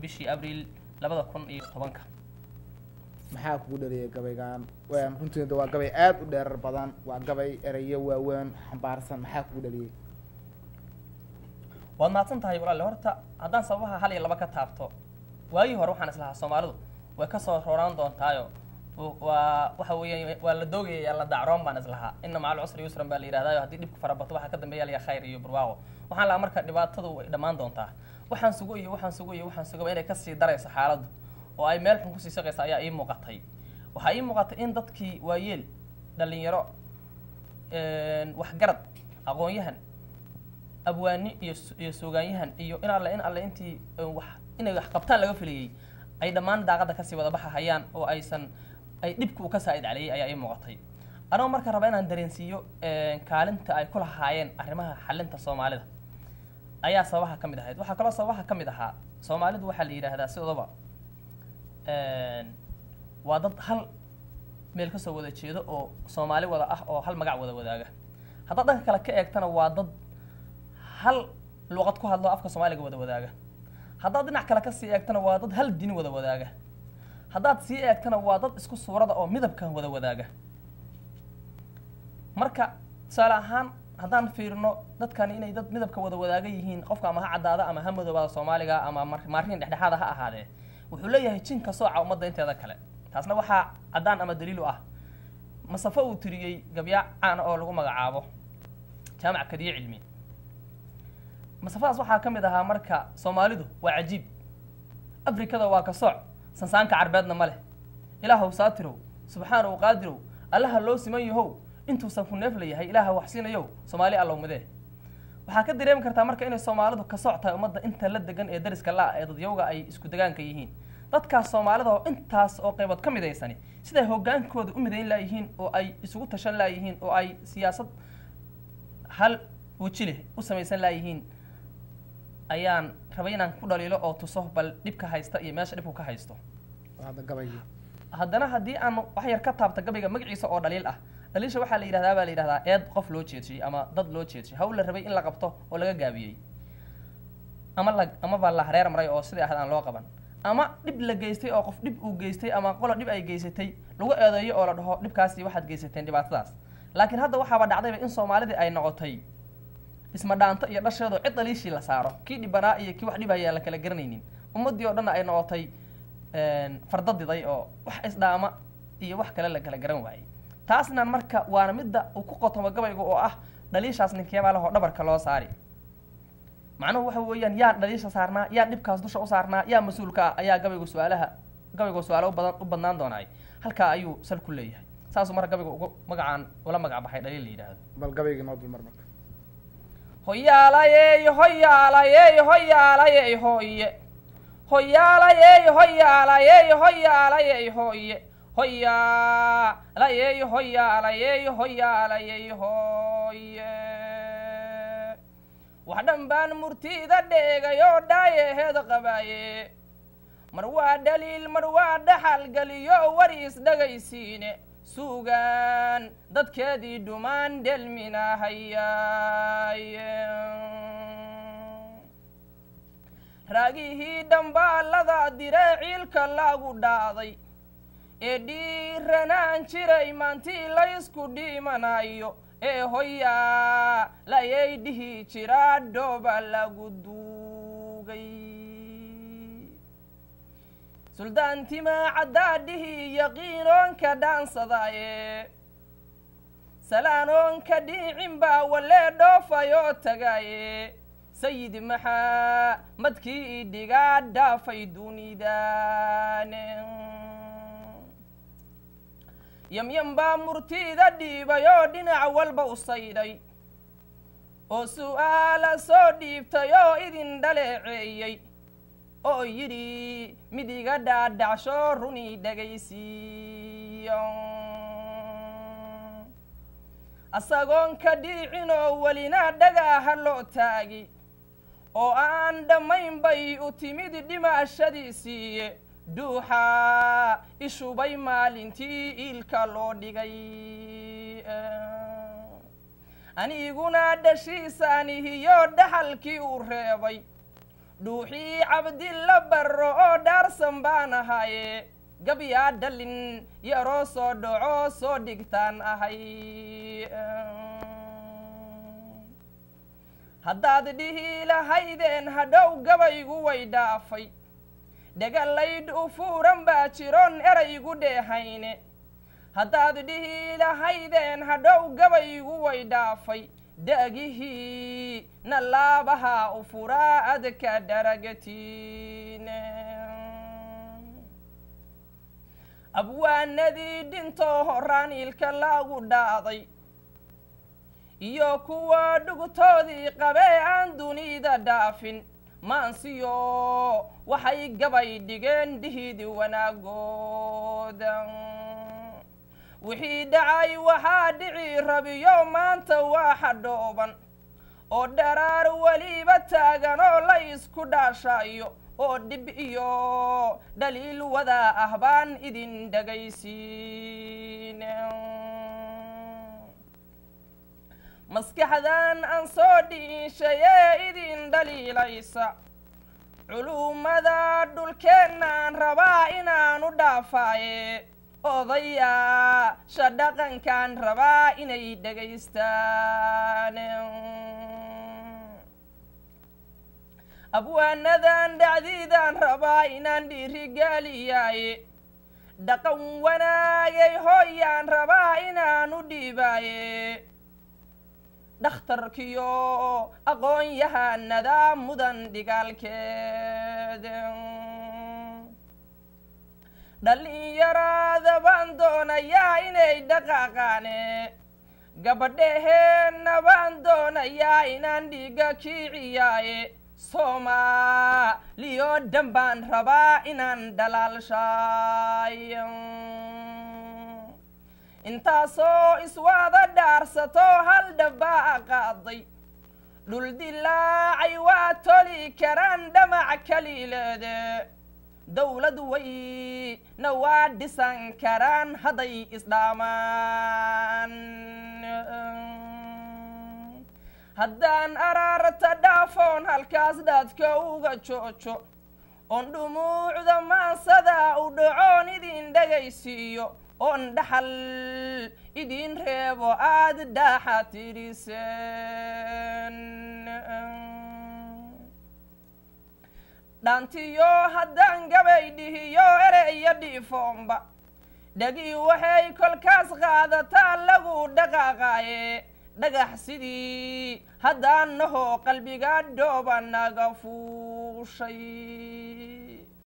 bishii abriil 2010 maxaa kugu dhaliyay gabaygan runtii waa gabay aad u dheerar badan waa gabay erayo waaweyn xambaarsan maxaa kugu dhaliyay waad mahadsan tahay walaal horta haddaan sababaha hal iyo laba ka taabto waagii hore waxaan islahaa Soomaalidu way ka soo rooraan doontaayo waxa weeyaan waa la doogaya la dacroon baan islahaa inna macal usri yusran baa la yiraahdaa haddii dhibku farabato waxa ka dambeeya la khayr iyo barwaaqo waxaan la marka dhibaatadu way dhamaan doontaa waxaan sugo inay ka sii darayso xaaladdu oo ay meel xun ku sii shaqeysa ayaa ii muuqatay waxa ii muuqatay in dadkii waayeel dhalinyaro wax garad aqoon-yahan abwaani iyo suugaanyahan iyo in alle intii wax inay wax qabtaan laga filayay ay dhammaan daaqada ka sii wada baxayaan oo aysan ay dhibku ka saaid caliyay ayaa ii muuqatay anoo marka raba inaan dareensiiyo kaalinta ay ku lahaayeen arrimaha xalinta Soomaalida ayaa sababaha kamid ahayd waxa kale sababaha kamid ahaa Soomaalidu waxa la yiraahdaa sidooba waa dad hal meel ka soo wada jeedo oo Soomaali wada ah oo hal magac wada wadaaga hadda dhanka kale ka eegtana waa dad hal luqad ku hadlo afka Soomaaliga wada wadaaga haddaad dhinac kale ka sii eegtana waa dad hal diin wada wadaaga haddaad sii eegtana waa dad isku suurada oo midabkan wada wadaaga marka tusaale ahaan haddaan fiirno dadkan inay dad midabka wada wadaaga yihiin qofka ama ha caddaada ama ha madoobaada Soomaaliga ama maarin dhexdhexaada ha ahaadee wuxuu leeyahay jinka sooca ummadda inteeda kale taasna waxaa caddaan ama daliil u ah masafo uu tiriyey gabya caan oo lagu magacaabo jaamac kadiye cilmi masafadaas waxaa ka mid ahaa marka Soomaalidu waa cajiib Afrikada waa ka sooc sansaanka carbeedna ma leh ilaahu saatirow subxaanahu qaadirow allaha loo siman yahow intuusan ku neef leeyahay ilaaha wax siinayow Soomaali allow midee waxaa ka dareemi kartaa marka inay Soomaalidu ka soctahay ummadda inta la degan ee dariska la ee dadyowga ay isku degaanka yihiin dadkaas Soomaalida oo intaas oo qaybood ka midaysani siday hogaankooda u midayn laayihiin oo ay isugu tashan laayihiin oo ay siyaasad hal wajile u samaysan laayihiin ayaan rabay inaan ku dhaliilo oo tuso bal dhibka haysta iyo meesha dhibku ka haysto hada gabayga haddana haddii aan wax yar ka taabta gabayga magaciisa oo dhaliil ah dhaliisha waxaa la yiraahdaa eed qof loo jeedshay ama dad loo jeedshay hawl la rabay in la qabto oo laga gaabiyey ama baa la hareer maray oo sidii ahayd aan loo qaban ama dhib la geystay oo qof dhib uu geystay ama qolo dhib ay geysatay lagu eedeeyo oo la dhaho dhibkaasi waxaad geysateen dhibaatadaas laakiin hadda waxaaba dhacdayba in Soomaalida ay noqotay isma dhaanto iyo dhasheedo cid dhaliishii la saaro kii dhibanaa iyo kii wax dhibaya la kala garanaynin ummadii oo dhan ay noqotay fardadiday oo wax isdhaama iyo wax kale la kala garan waayay taasna marka waana midda uu ku qotomo gabaygu oo ah dhaliishaas ninkeeba laho dhabarka loo saari macnuhu waxa weeyaan yaa dhaliisha saarnaa yaa dhibkaas dusha u saarnaa yaa mas'uulka ah ayaa gabaygu su'aalo u badnaan doonay halka ayuu sal ku leeyahay saas marka gabaygu ugu magacaan wala magac baxay dhaliil la yiraahdo bal gabayga noo dul marmarka hoyaalayey hoyaalayey hoyaalayey hoye hoyaalayey hoyaalayey hoyaalayey hoye hoyaalayey hoyaalayey hoyaalayey hoye wax dhan baan murtida dheegayoo dhaayaheed qabaaye mar waa dhaliil mar waa dhaxal geliyo wariis dhagaysiine suugaan dadkeedii dhumaan dhelminahayaaye raagihii dhambaalada diree ciilka lagu dhaaday ee dhiiranaan jiray maantii laysku dhimanayo ee hoyaa layay dhihi jiraa dhooba lagu duugay suldaantima caddaadhihii yaqiinoonka dhaansadaaye salaanoonka dhiicin baa walee dhoofayoo tagaaye sayid maxaa madkii idhigaa dhaafay dunidaane yamyam baa murtida dhiibayoo dhinac walba u saydhay oo su'aala soo dhiibtay oo idin dhaleeceeyey oo yidhi mid iga dhaadhacsho runii dhagaysiiyo asagoon ka dhiicinoo welina dhagaaha loo taagi oo aan dhammayn bay u timid dhimaashadiisiiye dhuuxaa ishubay maalintii iilka loo dhigay aniguna dhashiisaanihiyo dhaxalkii uu reebay dhuuxii cabdilla barro oo dhaarsan baan ahaye gabyaa dhalin yaroo soo dhaco soo dhigtaan ahay haddaad dhihi lahaydeen hadhow gabaygu way dhaafay dhegalaydh u fuuran baa jiroon eraygu dheehayne haddaad dhihi lahaydeen hadhow gabaygu way dhaafay da'gihii na laabaha u furaa adka dharagatiine abwaanadii dhintoo horaan ilka laagu dhaaday iyo kuwa dhugtoodii qabee aan dunida dhaafin maansiyo waxay gabay dhigeen dhihidi wanaagooda wixii dhacay waxaa dhici rabiyo maanta waa xadhooban oo dharaar weliba taagan oo la isku dhaashaayo oo dhib iyo dhaliil wadaa ah baan idin dhegaysiin maskaxdan aan soo dhiishayee idin dhaliilaysa culummada dhulkeennaan rabaa inaanu dhaafaaye odayaasha dhaqankaan rabaa inay dhegaystaan abwaanadan dhacdiidaan rabaa inaan dhiirigeliyaaye dhaqan wanaagay hooyaan rabaa inaanu dhiibaaye dhakhtarkiyo aqoon-yahanada mudan dhigaalkeeda dhalinyarada baan doonayaa inay dhaqaaqaane gabadheheenna baan doonayaa inaan dhiiga kiiciyaaye soomaaliyo dhan baan rabaa inaan dhalaalshaayo intaasoo iswaada dhaarsato hal dhabbaa qaaday dhul dilaacay waa toli karaan dhamac kaliileede dawlad wayna waa dhisan karaan hadday isdhaamaan haddaan araarta dhaafoon halkaas dhaadka uga joojo oon dhumuucda maansada u dhacoon idin dhegaysiiyo oon dhaxal idin reebo aad dhaaxa tiriseen dhaantiyo haddaan gabay dhihiyo ereyo dhiifoonba dhegii waxay kolkaas qaadataa lagu dhaqaaqaaye dhagax sidii haddaan nahoo qalbiga dhooba naga fuushay